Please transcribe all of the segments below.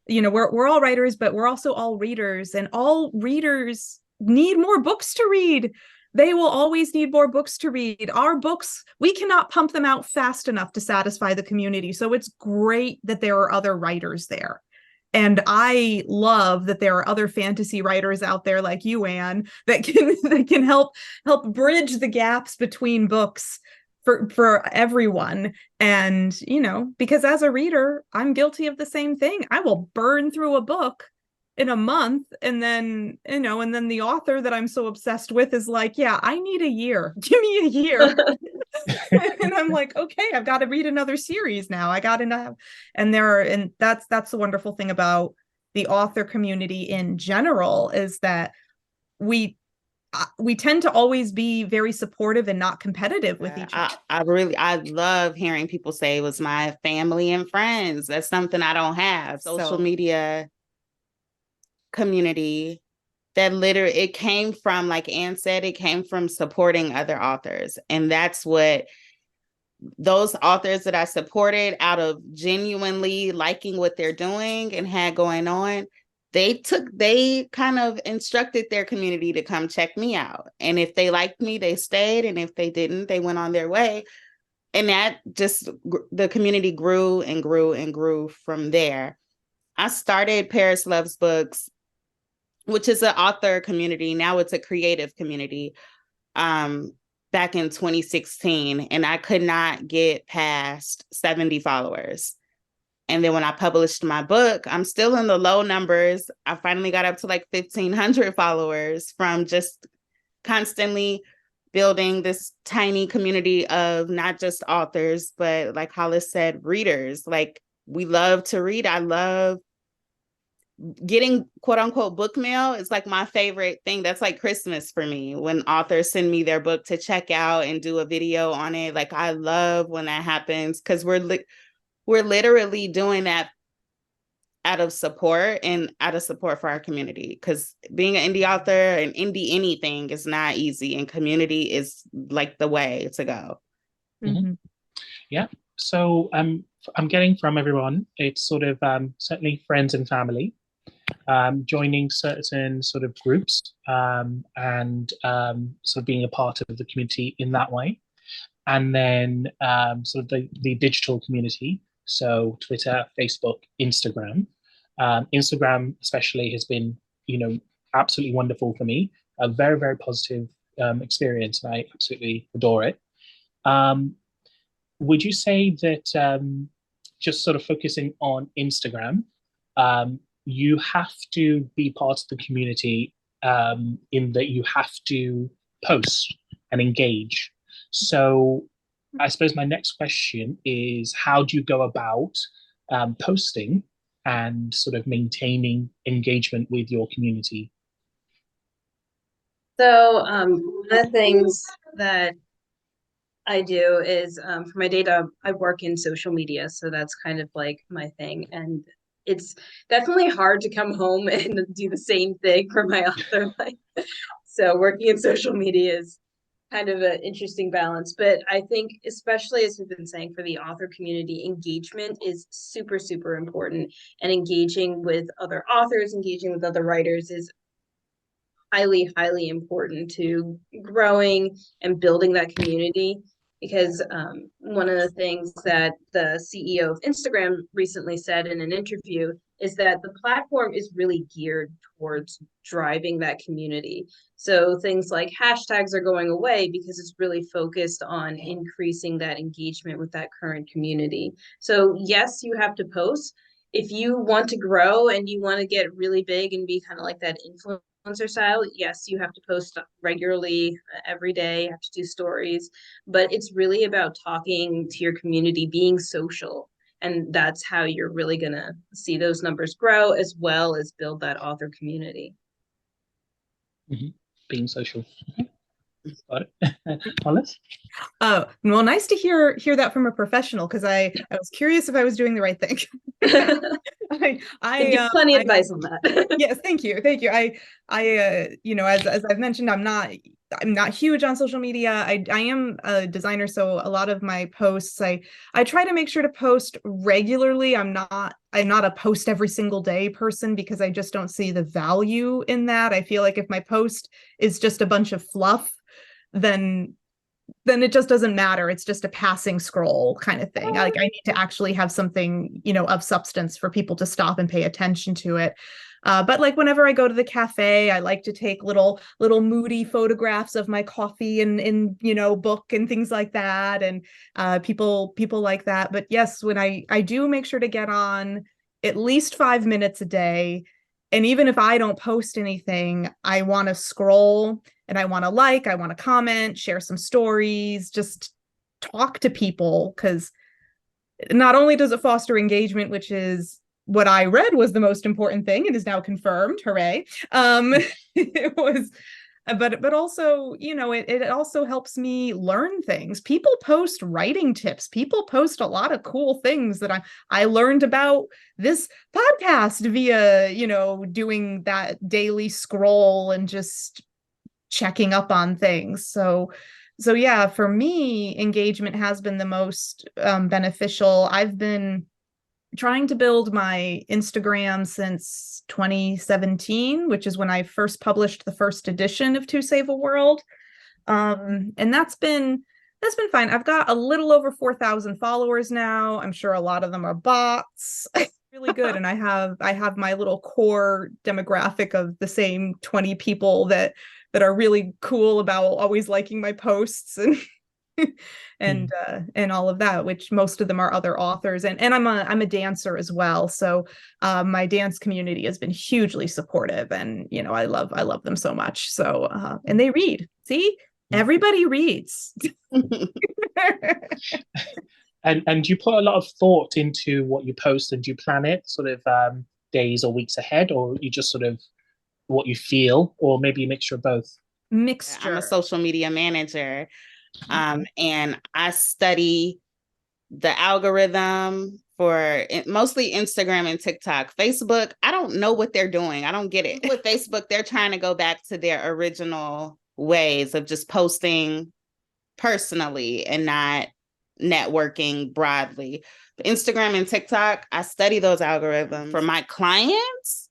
we're all writers, but we're also all readers, and all readers need more books to read. They will always need more books to read. Our books, we cannot pump them out fast enough to satisfy the community. So it's great that there are other writers there. And I love that there are other fantasy writers out there like you, Anne, that can help bridge the gaps between books for everyone. And because as a reader, I'm guilty of the same thing. I will burn through a book in a month, and then the author that I'm so obsessed with is like, yeah, I need a year. Give me a year. And I'm like, okay, I've got to read another series now. I got to have, and that's the wonderful thing about the author community in general, is that we tend to always be very supportive and not competitive with each other. I love hearing people say it was my family and friends. That's something I don't have. Social media community that literally, it came from, like Anne said, it came from supporting other authors. And that's what those authors that I supported out of genuinely liking what they're doing and had going on, they kind of instructed their community to come check me out. And if they liked me, they stayed. And if they didn't, they went on their way. And that just, the community grew and grew and grew from there. I started Paris Loves Books, which is an author community. Now it's a creative community, back in 2016. And I could not get past 70 followers. And then when I published my book, I'm still in the low numbers. I finally got up to like 1,500 followers from just constantly building this tiny community of not just authors, but like Hollis said, readers. Like, we love to read. I love getting quote unquote book mail. It's like my favorite thing. That's like Christmas for me, when authors send me their book to check out and do a video on it. Like, I love when that happens, because we're literally doing that out of support for our community. Because being an indie author and indie anything is not easy, and community is like the way to go. Mm-hmm. Yeah. So I'm getting from everyone, it's sort of certainly friends and family, joining certain sort of groups, and sort of being a part of the community in that way. And then sort of the digital community. So Twitter, Facebook, Instagram. Instagram especially has been, absolutely wonderful for me. A very, very positive experience, and I absolutely adore it. Would you say that just sort of focusing on Instagram, you have to be part of the community, in that you have to post and engage? So I suppose my next question is, how do you go about posting and sort of maintaining engagement with your community? So one of the things that I do is, for my day job, I work in social media. So that's kind of like my thing. And it's definitely hard to come home and do the same thing for my author life. So working in social media is kind of an interesting balance. But I think, especially as we've been saying, for the author community, engagement is super, super important. And engaging with other authors, engaging with other writers is highly, highly important to growing and building that community. Because one of the things that the CEO of Instagram recently said in an interview is that the platform is really geared towards driving that community. So things like hashtags are going away because it's really focused on increasing that engagement with that current community. So yes, you have to post. If you want to grow and you want to get really big and be kind of like that influencer style, yes, you have to post regularly every day, you have to do stories, but it's really about talking to your community, being social, and that's how you're really going to see those numbers grow, as well as build that author community. Mm-hmm. Being social. Got it. Hollis? Oh, well, nice to hear that from a professional, because I was curious if I was doing the right thing. I give plenty of advice on that. Yes, thank you. I as I've mentioned, I'm not I'm not huge on social media. I am a designer, so a lot of my posts, I try to make sure to post regularly. I'm not a post every single day person because I just don't see the value in that. I feel like if my post is just a bunch of fluff, then it just doesn't matter. It's just a passing scroll kind of thing. Like I need to actually have something, of substance for people to stop and pay attention to it. But like whenever I go to the cafe, I like to take little moody photographs of my coffee and book and things like that. And people like that. But yes, when I do make sure to get on at least 5 minutes a day. And even if I don't post anything, I want to scroll and I want to comment, share some stories, just talk to people, because not only does it foster engagement, which is what I read was the most important thing and is now confirmed, hooray. It was, but also, it also helps me learn things. People post writing tips. People post a lot of cool things that I learned about this podcast via, doing that daily scroll and just checking up on things. So yeah, for me, engagement has been the most beneficial. I've been trying to build my Instagram since 2017, which is when I first published the first edition of To Save a World. And that's been fine. I've got a little over 4,000 followers now. I'm sure a lot of them are bots. Really good. And I have my little core demographic of the same 20 people that are really cool about always liking my posts and all of that, which most of them are other authors. And I'm a dancer as well. So my dance community has been hugely supportive, and I love them so much. So and they read. See, everybody reads. And you put a lot of thought into what you post, and do you plan it sort of days or weeks ahead, or you just sort of what you feel, or maybe a mixture of both? Mixture. I'm a social media manager, and I study the algorithm for mostly Instagram and TikTok. Facebook, I don't know what they're doing. I don't get it. With Facebook, they're trying to go back to their original ways of just posting personally and not networking broadly. But Instagram and TikTok, I study those algorithms. For my clients,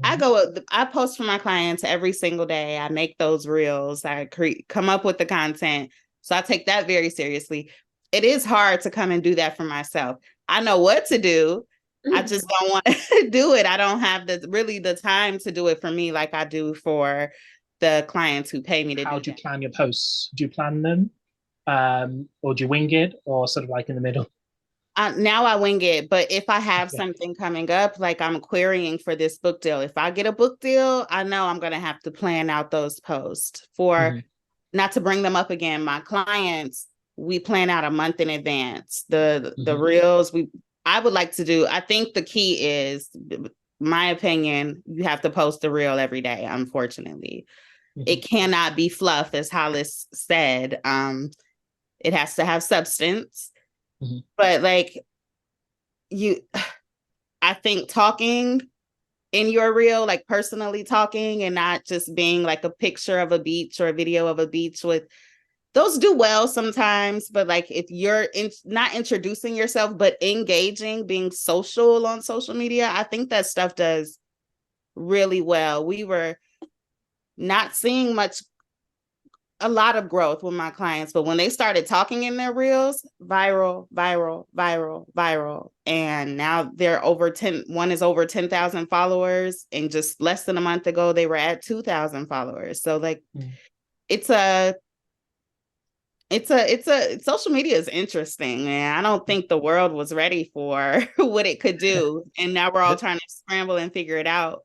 I post for my clients every single day. I make those reels. I come up with the content. So I take that very seriously. It is hard to come and do that for myself. I know what to do. I just don't want to do it. I don't have the time to do it for me like I do for the clients who pay me to do it. How do you plan your posts? Do you plan them? Or do you wing it, or sort of like in the middle? Now I wing it, but if I have something coming up, like I'm querying for this book deal, if I get a book deal, I know I'm going to have to plan out those posts for not to bring them up again. My clients, we plan out a month in advance. The reels I would like to do. I think the key is, my opinion, you have to post a reel every day. Unfortunately, it cannot be fluff, as Hollis said. It has to have substance. But like I think talking in your reel, like personally talking and not just being like a picture of a beach or a video of a beach, with those do well sometimes. But like if you're not introducing yourself, but engaging, being social on social media, I think that stuff does really well. We were not seeing a lot of growth with my clients, but when they started talking in their reels, viral. And now one is over 10,000 followers. And just less than a month ago, they were at 2,000 followers. So like, social media is interesting, and I don't think the world was ready for what it could do. And now we're all trying to scramble and figure it out.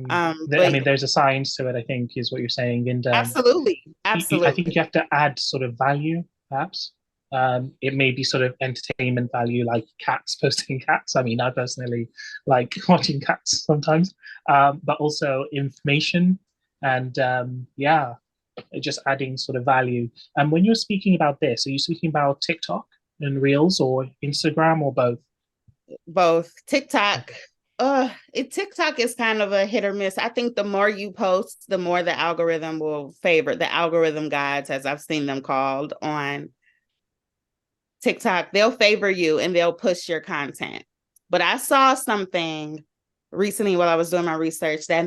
I mean, there's a science to it, I think, is what you're saying. And absolutely. I think you have to add sort of value, perhaps. It may be sort of entertainment value, like cats posting cats. I mean, I personally like watching cats sometimes, but also information and just adding sort of value. And when you're speaking about this, are you speaking about TikTok and Reels, or Instagram, or both? Both. TikTok. TikTok is kind of a hit or miss. I think the more you post, the more the algorithm will favor the algorithm guides, as I've seen them called on TikTok. They'll favor you and they'll push your content. But I saw something recently while I was doing my research that